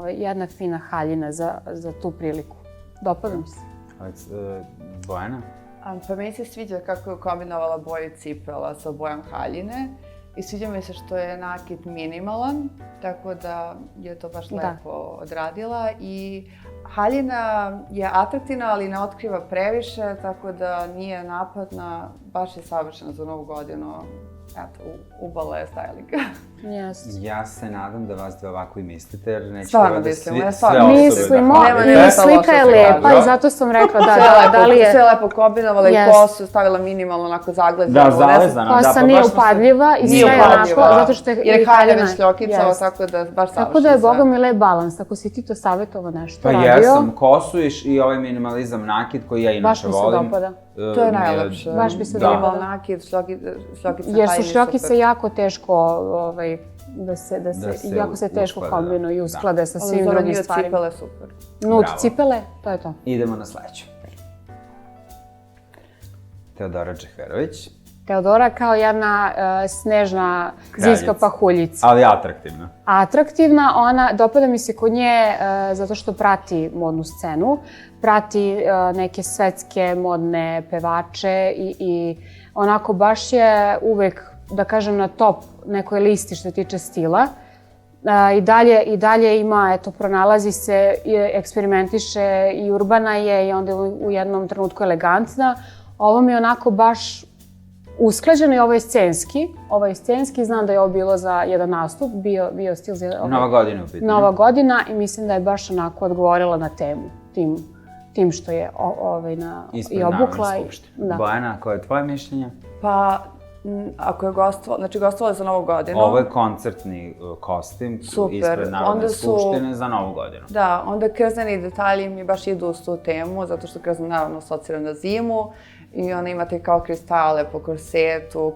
jedna fina haljina za tu priliku. Dopada mi se. Bojana? Pa meni se sviđa kako je kombinovala boju cipela sa bojom haljine i sviđa mi se što je nakit minimalan, tako da je to baš lepo odradila i haljina je atraktivna, ali ne otkriva previše, tako da nije napadna, baš je savršena za Novu godinu. Eto, ubala je styling. Yes. Ja se nadam da vas dve ovako i mislite, jer nećete Stvarno da mislimo, sve ja osobe stvarno Mislimo, Nema i slika je loše lepa slika. i zato sam rekla da li je... Sve lepo kombinovala i Yes. kosu, stavila minimalno onako zaglezanu. Da, zalezana, da, Kosa pa nije baš sam se- upadljiva i Nije sve je onako, upadljiva, zato što je... jer je i haljina haljina- već ljokicala, Yes. tako da baš savršeno. Tako da je, sve. boga mi, lep balans. Ako si ti to savjetovao nešto Pa radio, jesam, kosu i ovaj minimalizam nakit koji ja baš inače mi se volim. dopada. To je najlepše. Baš mi se da. dopada. Minimal nakit, šljokica Jer su haljine, šljokice super. jako teško, jako se teško usklade, kombinuju i da. usklade sa Ali svim Zoran drugim je stvarima. cipele super. Nude Bravo. cipele, to je to. Idemo na sledeću. Teodora Džehverović, Teodora kao jedna snežna Kraljica. zimska pahuljica. ali atraktivna. Atraktivna, dopada mi se kod nje zato što prati modnu scenu, prati neke svetske modne pevače i onako baš je uvek, da kažem, na top nekoj listi što se tiče stila. I dalje ima, eto, pronalazi se, eksperimentiše i urbana je i onda je u jednom trenutku elegantna. Ovo mi je onako baš usklađeno i ovo je scenski. Ovo je scenski, znam da je ovo bilo za jedan nastup, bio stil za... Nova godina u pitanju. Nova godina i mislim da je baš onako odgovorila na temu, tim što je Ispred i obukla. Narodne skupštine. Da. Bojana, koje je tvoje mišljenje? Pa, ako je gostovala, znači gostovala je za Novu godinu. Ovo je koncertni kostim Super. ispred Narodne Onda su- skupštine za Novu godinu. Da, onda krzneni detalji mi baš idu uz tu temu, zato što krzna naravno asocira na zimu i onda imate kao kristale po korsetu,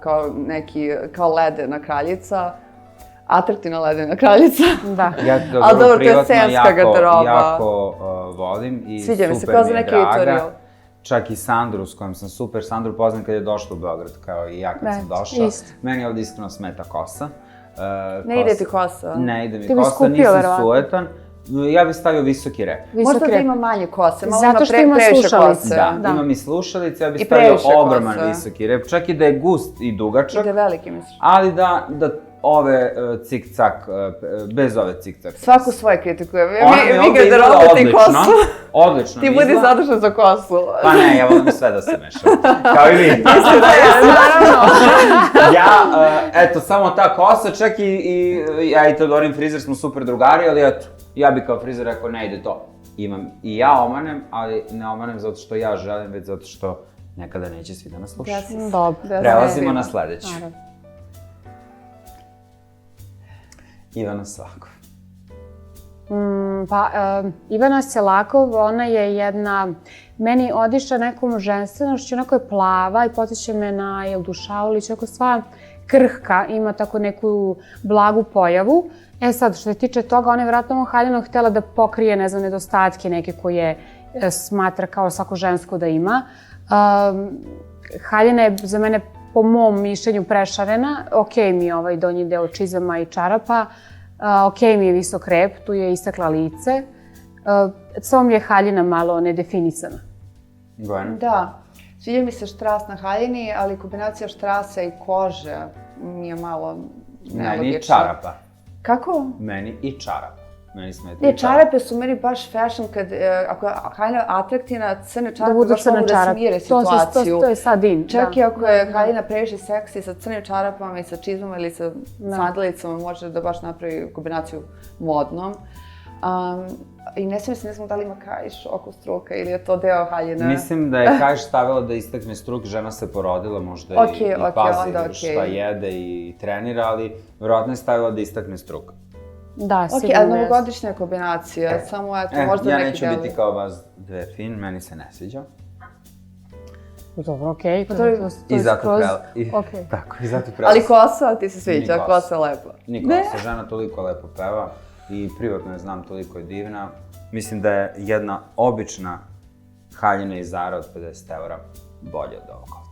kao ledena kraljica. Atraktivna ledena kraljica. Da. Ja Ali dobro, to je privatno scenska garderoba. jako volim i Sviđa mi se, super kao mi za je neki draga. editorial. Čak i Sandru, s kojom sam super, Sandru poznam kad je došla u Beograd, kao i ja kad sam Da, došla. isto. Meni ovdje iskreno smeta kosa. Ne ide ti kosa? Ne ide mi Ti bi kosa, skupio, nisam verovatno. sujetan. Ja bih stavio visoki rep. Možda da Visok ima rep. manje kose, malo Zato ima što ima previše slušalice. kose. Da, imam i slušalice, ja bih I stavio previše ogroman kose. visoki rep. Čak i da je gust i dugačak, Ide veliki, misliš? ali da ove cik-cak, bez ove cik-cak. Svako svoje kritikuje. Ona mi Vi ovdje izgleda garderobu ti odlično. kosu. Odlično Ti mi budi izgleda. zadužen za kosu. Pa ne, ja volim sve da se mešam. Kao i vi. Eto, samo ta kosa, čak i ja i Teodorin frizer smo super drugari, ali eto, ja bi kao frizer rekao ne ide to. Imam i ja omanem, ali ne omanem zato što ja želim, već zato što nekada neće svi da nas slušaju. Dobro. Prelazimo na sledeću. Naravno. Ivana Svakov. Ivana Selakov, ona je jedna, meni odiša nekom ženstvenošću, onako je plava i potiče me na Jeldu Šaulić, onako sva krhka, ima tako neku blagu pojavu. E sad, što se tiče toga, ona je vjerojatno ovom haljinom htjela da pokrije, ne znam, nedostatke neke koje smatra kao svako žensko da ima. Haljina je za mene, po mom mišljenju, prešarena. Okej mi je ovaj donji deo čizama i čarapa. Okej mi je visok rep, tu je istakla lice. Samo mi je haljina malo nedefinisana. Bojana? Da. Sviđa mi se štras na haljini, ali kombinacija štrasa i kože mi je malo nelogična. Meni i čarapa. Kako? Meni i čarapa. Meni smeta Ne, i čarapa. čarape su meni baš fashion kad, ako je haljina atraktivna, crne Da čarape budu baš crne mogu da čarape. smire situaciju. To je sad in. Čak da. i ako je haljina previše seksi sa crnim čarapama i sa čizmama ili sa sandalicama, može da baš napravi kombinaciju modnom. I ne znam da li ima kaiš oko struka ili je to deo haljine. Mislim da je kaiš stavila da istakne struk, žena se porodila, možda i pazi onda šta jede i trenira, ali verovatno je stavila da istakne struk. Da, Ok, sigurno ali jest. novogodišnja kombinacija, samo eto, možda ja neki neću deli. biti kao vas dve fin, meni se ne sviđa. Dobro, okej. to je- I zato Okej. Tako, i zato prela. Ali kosa ti se sviđa, Ni kosa. kosa je lepa. Nikola se žena toliko lepo peva i privatno je znam, toliko je divna. Mislim da je jedna obična haljina iz Zara od 50 € bolja od ovog ovde.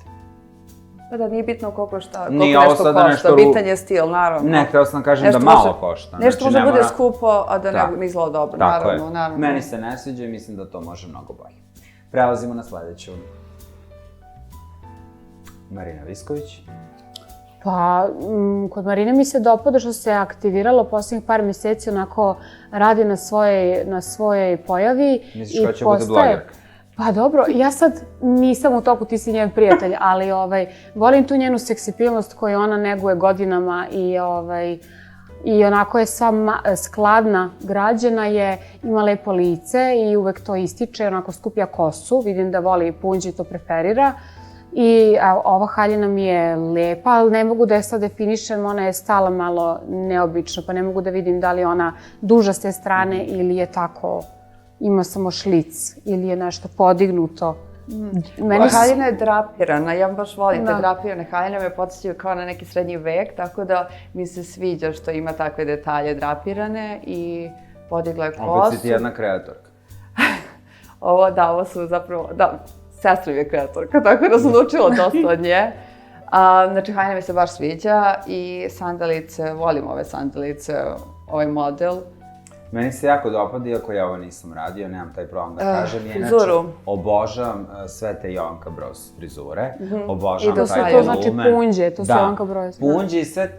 Pa da, nije bitno koliko Nije ovo nešto sada košta, nešto bitan je stil, naravno. Ne, hteo sam da kažem Nešto da malo može- košta. Nešto Znači, može ne bude mora- skupo, a da Da. ne izgleda dobro, Tako je. naravno. Meni se ne sviđa i mislim da to može mnogo bolje. Prelazimo na sledeću. Marina Visković. Pa, kod Marine mi se dopada što se aktiviralo poslednjih par meseci, onako radi na svojoj pojavi. Misliš kao će bude blogerka? Pa dobro, ja sad nisam u toku, ti si njen prijatelj, ali volim tu njenu seksipilnost koju ona neguje godinama i onako je sva skladna, građena je, ima lepo lice i uvek to ističe, onako skuplja kosu, vidim da voli punđi, to preferira. I ova haljina mi je lepa, ali ne mogu da je sad definišem, ona je stala malo neobično, pa ne mogu da vidim da li je ona duža s te strane ili je tako, ima samo šlic ili je nešto podignuto. Haljina je drapirana, ja baš volim te Da. drapirane haljine, me podsjećaju kao na neki srednji vek, tako da mi se sviđa što ima takve detalje drapirane i podigla je kosu. Opet si ti jedna kreatorka. Ovo su zapravo, sestra mi je kreatorka, tako da sam naučila dosta od nje. Znači, haljina mi se baš sviđa i sandalice, volim ove sandalice, ovaj model. Meni se jako dopada, iako ja ovo nisam radio, nemam taj problem da kažem. Ja frizuru. inače obožavam sve te Jovanka Broz frizure. Obožavam I to taj su to znači volumen. punđe, to su Jovanka Broz. Punđe i sve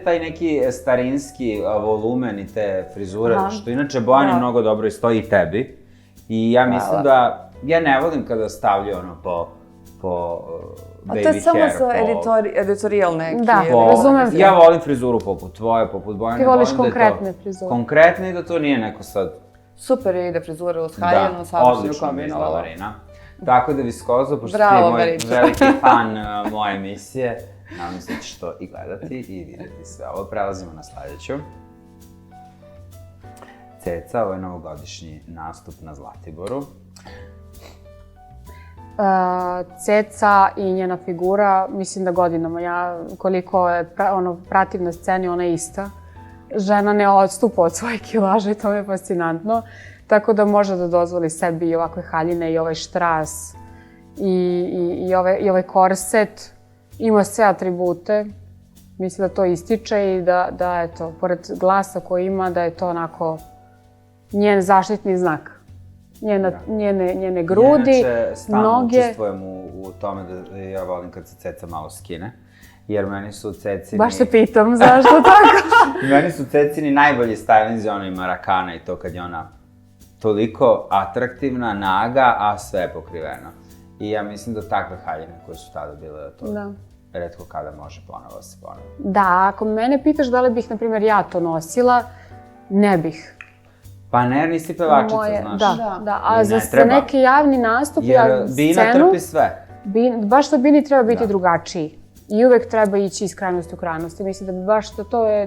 taj neki starinski volumen i te frizure, što inače Bojani mnogo dobro i stoji i tebi. I ja mislim da, ja ne volim kada stavljaju ono po A baby to je samo hair, za editorial neki. Da, ili- razumem te. Ja volim frizuru poput tvoje, poput Bojane. Ti voliš volim da je to konkretne frizure. Konkretne i da to nije neko sad... Super je ide frizura uz haljinu, savršeno odlično mi izgleda kombinovala. Marina. Tako da Viskozo, pošto Bravo, ti je moj Marica. veliki fan moje emisije, nadam se da ćeš to i gledati i vidjeti sve ovo. Prelazimo na sledeću. Ceca, ovo je novogodišnji nastup na Zlatiboru. Ceca i njena figura, mislim da godinama, ja koliko je pratim na sceni, ona je ista. Žena ne odstupa od svoje kilaže i to mi je fascinantno. Tako da može da dozvoli sebi i ovakve haljine i ovaj štras i ovaj korset. Ima sve atribute. Mislim da to ističe i da eto, pored glasa koji ima, da je to onako njen zaštitni znak. Njene grudi, Ja inače stalno noge. učestvujem u tome da ja volim kad se Ceca malo skine. Jer meni su Cecini... Baš se pitam zašto tako. Meni su Cecini najbolji stylinzi, ona i Marakana i to kad je ona toliko atraktivna, naga, a sve je pokriveno. I ja mislim da takve haljine koje su tada bile, da to retko kada može ponovo se ponovi. Da, ako mene pitaš da li bih, na primjer, ja to nosila, ne bih. Pa ne, nisi pevačica, znaš. Da, a I za ne treba. neki javni nastup, Jer Bina trpi sve. baš to Bini treba biti drugačiji. I uvek treba ići iz krajnosti u krajnosti. Mislim da bi baš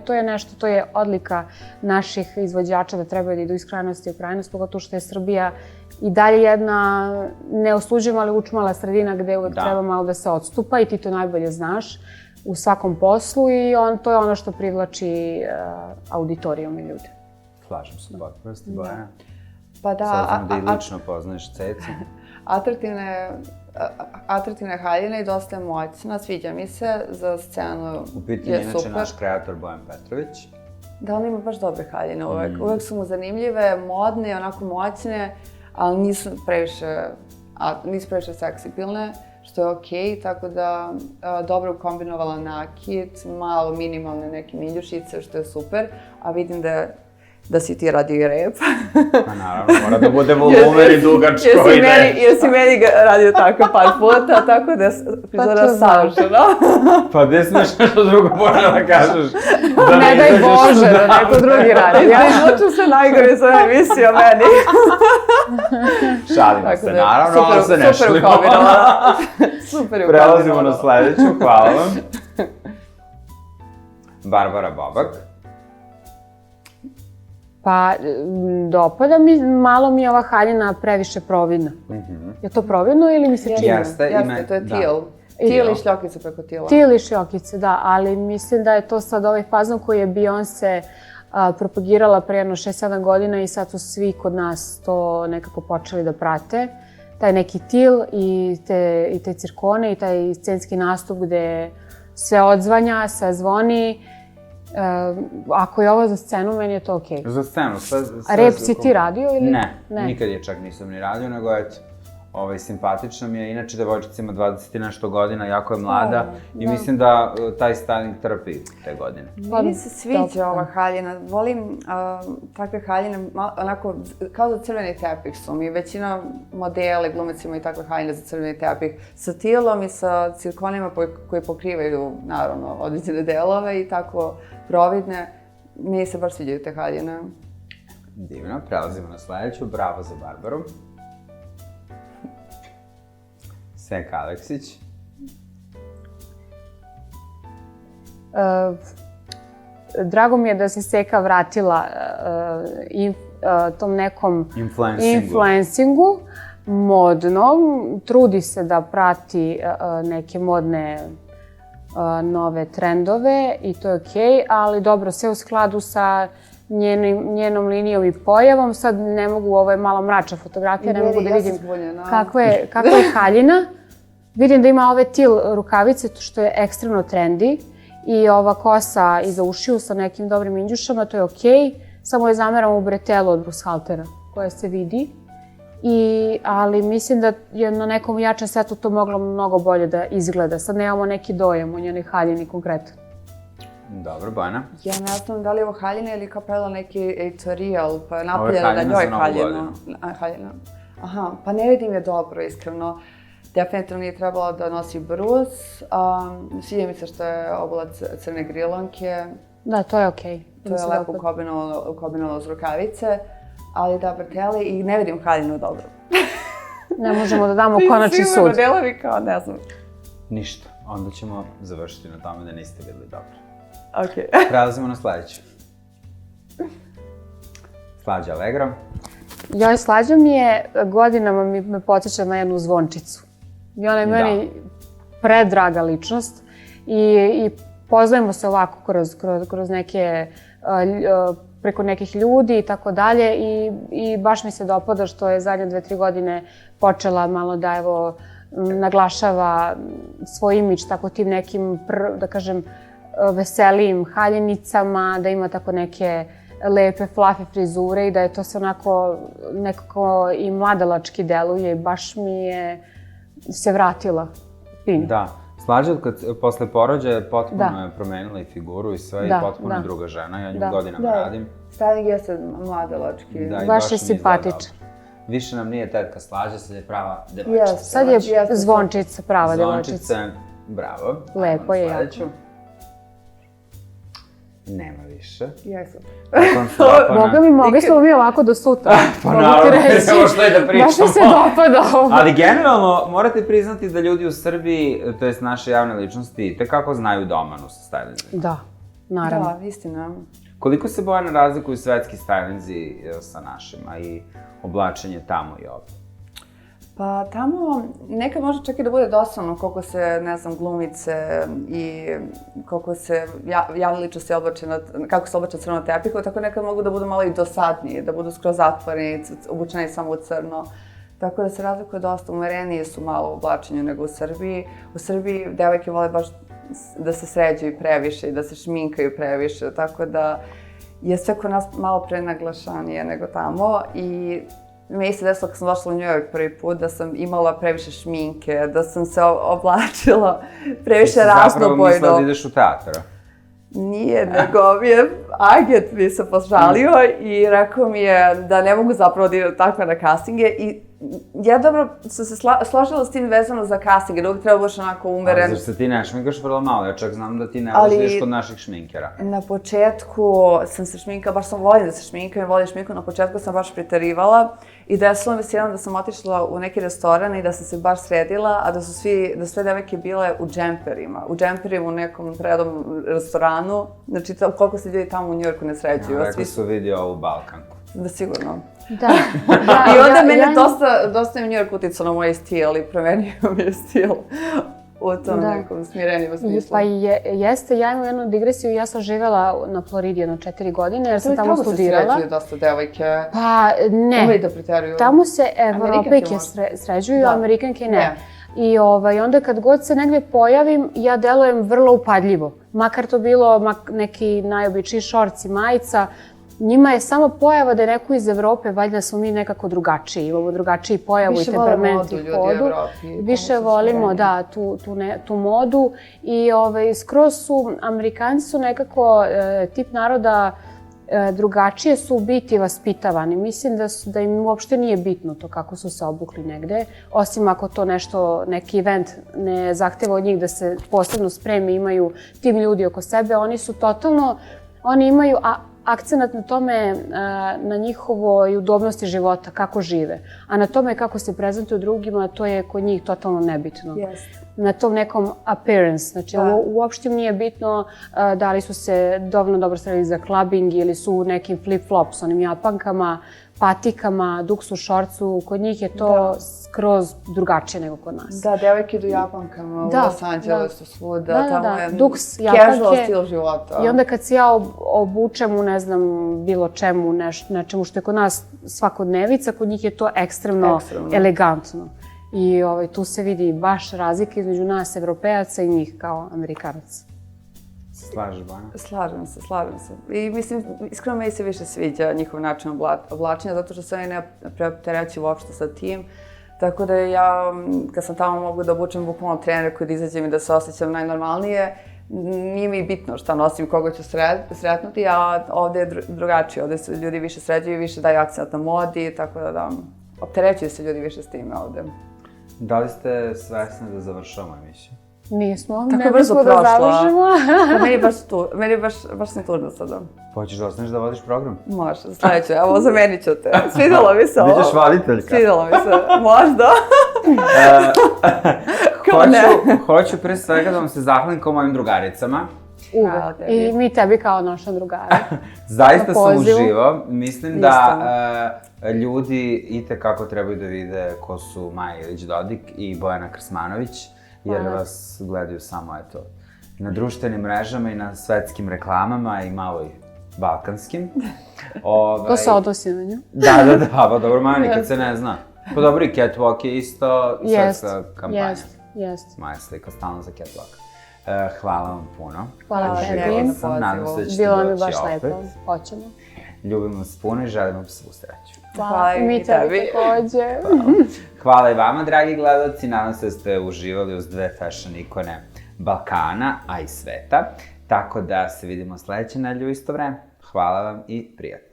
to je nešto, to je odlika naših izvođača da trebaju da idu iz krajnosti u krajnost, pogotovo što je Srbija i dalje jedna, ne osuđujem, ali učmala sredina gde uvek treba malo da se odstupa i ti to najbolje znaš u svakom poslu i to je ono što privlači auditorijum i ljude. Slažem se, potpunosti, Bojana. Pa da, Saznam da i lično poznaješ Cecu. atraktivne haljine i dosta je moćna, sviđa mi se, za scenu U pitanju je je inače super. naš kreator Bojan Petrović. Da, on ima baš dobre haljine uvek. Uvek su mu zanimljive, modne, onako moćne, ali nisu previše seksipilne, što je okej, tako da dobro kombinovala nakit, malo minimalne neke miljušice, što je super, a vidim da si ti radio i rep. Pa naravno, mora da bude volumen i dugačko i ne. Jer si meni ga radio tako par puta, tako da je frizura savršena. Pa gde smeš nešto drugo mora da kažeš? Da Ne daj izađeš Bože da neko drugi radi. Ja izluču se najgore za emisiju o meni. Šalimo se, naravno, ali se ne Super šalimo. ukombinovala. Super ukombinovala. Prelazimo na sledeću, hvala vam. Barbara Bobak. Pa, dopada mi, malo mi je ova haljina previše providna. Je to providno ili mi se čini? Jeste, to je til. Til i šljokice preko tila. Til i šljokice, da, ali mislim da je to sad ovaj fazon koji je Beyoncé propagirala pre jedno 6-7 godina i sad su svi kod nas to nekako počeli da prate. Taj neki til i te cirkone i taj scenski nastup gde sve odzvanja, sve zvoni. Ako je ovo za scenu, meni je to okej. Za scenu, sve... A rep si ti radio ili? Ne, nikad je čak nisam ni radio, nego eto, simpatična mi je. Inače, devojčica ima 20 i nešto godina, jako je mlada i mislim da taj styling trpi te godine. Meni se sviđa ova haljina. Volim takve haljine, onako, kao za crveni tepih su mi. Većina modela i glumica imaju takve haljine za crveni tepih. Sa tilom i sa cirkonima koji pokrivaju, naravno, određene delove i tako providne. Meni se baš sviđaju te haljine. Divno, prelazimo na sledeću. Bravo za Barbaru. Seka Aleksić. Drago mi je da se Seka vratila tom nekom influencingu, modnom. Trudi se da prati neke modne nove trendove i to je okej, ali dobro, sve u skladu sa njenom linijom i pojavom. Sad ne mogu, ovo je malo mračna fotografija, ne mogu da vidim kakva je haljina. Vidim da ima ove til rukavice, što je ekstremno trendy. I ova kosa iza ušiju sa nekim dobrim indjušama, to je okej. Samo je zameram u bretelu od Bruce Haltera, koja se vidi. Ali mislim da je na nekom jačem setu to moglo mnogo bolje da izgleda. Sad nemamo neki dojam o njenoj haljini konkretno. Dobro, Bojana. Ja ne znam da li je ovo haljina ili kao pravila neki editorial, pa je napravljena da njoj haljina. Aha, pa ne vidim je dobro, iskreno. Definitivno nije trebala da nosi Bruce. Sviđa mi se što je obula crne grilonke. Da, to je okej. To je lepo ukombinalo uz rukavice, ali da breteli i ne vidim haljinu dobro. Ne možemo da damo konačni sud. Svi modelovi kao, ne znam. Ništa, onda ćemo završiti na tome da niste videli dobro. Okej. Prelazimo na sledeću. Slađa Allegro. Joj, Slađa mi je, godinama me podsjeća na jednu zvončicu. I ona je meni predraga ličnost i poznajemo se ovako kroz neke, preko nekih ljudi i tako dalje i baš mi se dopada što je zadnje 2-3 godine počela malo da evo naglašava svoj imidž tako tim nekim, da kažem, veselijim haljenicama, da ima tako neke lepe, fluffy frizure i da je to sve onako nekako i mladalački deluje i baš mi je se vratila fin. Da, Slađa posle porođaja potpuno je promenila i figuru i sve i potpuno je druga žena, ja nju godinama radim. Styling jeste mladalački. Baš je simpatičan. Više nam nije tetka Slađa, sad je prava devojčica. Sad je zvončica, prava devojčica. Zvončica, bravo. Lepo je jako. Nema više. Jesu. Boga mi, mogli smo mi ovako do sutra. Pa naravno, ne možda je da pričamo. Baš mi se dopada ovo. Ali generalno, morate priznati da ljudi u Srbiji, to jest naše javne ličnosti, tekako znaju domanu sa stylingom. Da, naravno. Da, istina. Koliko se Bojana razlikuju svetski stylinzi sa našima i oblačenje tamo i ovdje? Pa tamo nekad može čak i da bude dosadno koliko se, ne znam, glumice i koliko se javne ličnosti oblače, kako se oblače crno tepihu, tako nekad mogu da budu malo i dosadnije, da budu skroz zatvoreni, obučeni samo u crno. Tako da se razlikuje dosta, umerenije su malo u oblačenju nego u Srbiji. U Srbiji devojke vole baš da se sređuju previše i da se šminkaju previše, tako da je sve kod nas malo prenaglašanije nego tamo i meni se desilo kad sam došla u New York prvi put da sam imala previše šminke, da sam se oblačila previše raznobojno. Zapravo mislila da ideš u teatr? Nije, nego mi je agent mi se požalio i rekao mi je da ne mogu zapravo da idem tako na castinge i ja dobro sam se složila s tim vezano za castinge, da uvijek treba budeš onako umeren. Ali zar se ti ne šminkaš vrlo malo? Ja čak znam da ti ne voziš kod naših šminkera. Na početku sam se šminkala, baš sam voljela da se šminkam i volim šminku, na početku sam baš preterivala I desilo mi se jednom da sam otišla u neki restoran i da sam se baš sredila, a da su sve devojke bile u džemperima. U džemperima u nekom predom restoranu. Znači, koliko se ljudi tamo u Njujorku ne sređuju. Rekli su vidi ovu Balkanku. Da, sigurno. Da. I onda mene dosta je Njujork uticao na moj stil i promenio mi je stil u tom nekom smirenijem smislu. Pa jeste, ja imam jednu digresiju, ja sam živela na Floridi jedno 4 godine jer sam tamo studirala. Tamo se sređuju dosta devojke. Pa ne. Uvijek da preteruju. Tamo se Evropejke sređuju, Amerikanke ne. I onda kad god se negdje pojavim, ja delujem vrlo upadljivo. Makar to bilo neki najobičniji šorci, majica, njima je samo pojava da je neko iz Evrope, valjda smo mi nekako drugačiji, imamo drugačiji pojavu i temperament i hodu. Više volimo, da, tu modu i skroz su, Amerikanci su nekako tip naroda drugačije su u biti vaspitavani. Mislim da im uopšte nije bitno to kako su se obukli negde, osim ako to neki event ne zahteva od njih da se posebno spreme, imaju tim ljudi oko sebe, oni su totalno, oni imaju akcenat na tome, na njihovoj udobnosti života, kako žive. A na tome kako se prezentuju drugima, to je kod njih totalno nebitno. Na tom nekom appearance. Znači, uopšte im nije bitno da li su se dovoljno dobro sredili za clubbing ili su u nekim flip-flop s onim japankama, patikama, duksu šorcu. Kod njih je to skroz drugačije nego kod nas. Da, devojke idu japankama u Los Angelesu, svuda. Tamo je casual stil života. I onda kad se ja obučem u, ne znam, bilo čemu, nečemu što je kod nas svakodnevica, kod njih je to ekstremno elegantno. I tu se vidi baš razlika između nas, Evropejaca, i njih kao Amerikanaca. Slažeš, Bojana? Slažem se. I mislim, iskreno meni se više sviđa njihov način oblačenja, zato što se oni ne preopterećuju uopšte sa tim. Tako da ja, kad sam tamo, mogu da obučem bukvalno trener koji da izađem i da se osjećam najnormalnije. Nije mi bitno šta nosim, koga ću sretnuti, a ovde je drugačije. Ovde se ljudi više sređuju, više daju akcent na modi, tako da opterećuju se ljudi više s time ovde. Da li ste svesni da završavamo emisiju? Nismo, ne bismo da završimo. Meni je baš sam tužna sada. Hoćeš da ostaneš da vodiš program? Može, sledeće, evo zamenit ću te. Svidjelo mi se ovo. Bićeš voditeljka. Svidjelo mi se, možda. Hoću pre svega da vam se zahvalim kao mojim drugaricama. Uvek. I mi tebi kao naša drugara. Zaista sam uživao. Mislim da ljudi itekako trebaju da vide ko su Maja Ilić-Dodik i Bojana Krsmanović, jer vas gledaju samo, eto, na društvenim mrežama i na svetskim reklamama i malo i balkanskim. To se odnosi na nju. Da, pa dobro, Maja nikad se ne zna. Pa dobro, i Catwalk je isto svetska kampanja. Maja slika stalno za Catwalk. Hvala vam puno. Hvala tebi. Nadam se da ćete bilo mi doći baš opet. lepo. Hoćemo. Ljubim vas puno i želim vam svu sreću. Hvala i mi tebi takođe. Hvala i vama, dragi gledalci. Nadam se da ste uživali uz dve fashion ikone Balkana, a i sveta. Tako da se vidimo sledeće nedelje u isto vreme. Hvala vam i prijatno.